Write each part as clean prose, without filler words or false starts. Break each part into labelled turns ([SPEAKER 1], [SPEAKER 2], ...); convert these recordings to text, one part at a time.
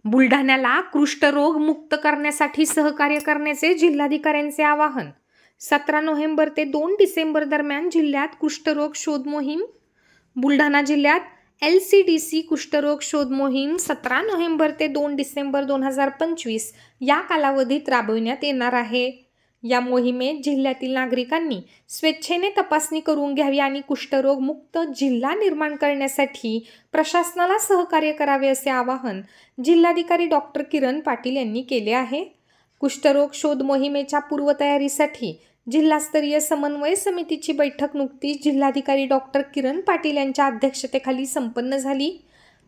[SPEAKER 1] बुलढाण्याला कुष्ठरोग मुक्त करण्यासाठी सहकार्य करण्याचे जिल्हाधिकाऱ्यांचे आवाहन। 17 नोव्हेंबर ते 2 डिसेंबर दरम्यान जिल्ह्यात कुष्ठरोग शोध मोहीम। बुलढाणा जिल्ह्यात LCDC कुष्ठरोग शोध मोहीम 17 नोव्हेंबर ते 2 डिसेंबर 2025 या कालावधीत राबविण्यात येणार आहे। या मोहिमेत जिल्ह्यातील नागरिकांनी स्वेच्छेने तपासणी करून घ्यावी आणि कुष्ठरोग मुक्त जिल्हा निर्माण करण्यासाठी प्रशासनाला सहकार्य करावे असे आवाहन जिल्हाधिकारी डॉक्टर किरण पाटील यांनी केले आहे। कुष्ठरोग शोध मोहिमेच्या पूर्वतयारीसाठी जिल्हास्तरीय समन्वय समितीची बैठक नुकतीच जिल्हाधिकारी डॉक्टर किरण पाटील यांच्या अध्यक्षतेखाली संपन्न झाली।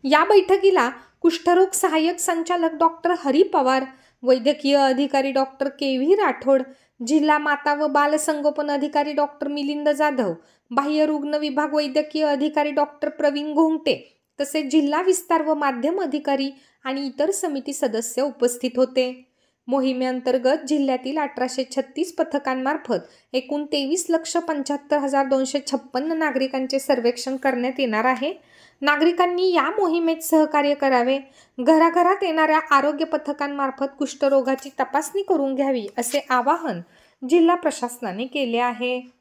[SPEAKER 1] या बैठकीला कुष्ठरोग सहाय्यक संचालक डॉक्टर हरी पवार, वैद्यकीय अधिकारी डॉक्टर KV राठोड, जिल्हा माता व बाल संगोपन अधिकारी डॉक्टर मिलिंद जाधव, बाह्य रुग्ण विभाग वैद्यकीय अधिकारी डॉक्टर प्रवीण घोंगटे तसेच जिल्हा विस्तार व माध्यम अधिकारी आणि इतर समिती सदस्य उपस्थित होते। मोहिमेअंतर्गत जिल्ह्यातील 1836 पथकांमार्फत एकूण 23,75,256 नागरिकांचे सर्वेक्षण करण्यात येणार आहे। नागरिकांनी या मोहिमेत सहकार्य करावे, घराघरात येणाऱ्या आरोग्य पथकांमार्फत कुष्ठरोगाची तपासणी करून घ्यावी असे आवाहन जिल्हा प्रशासनाने केले आहे।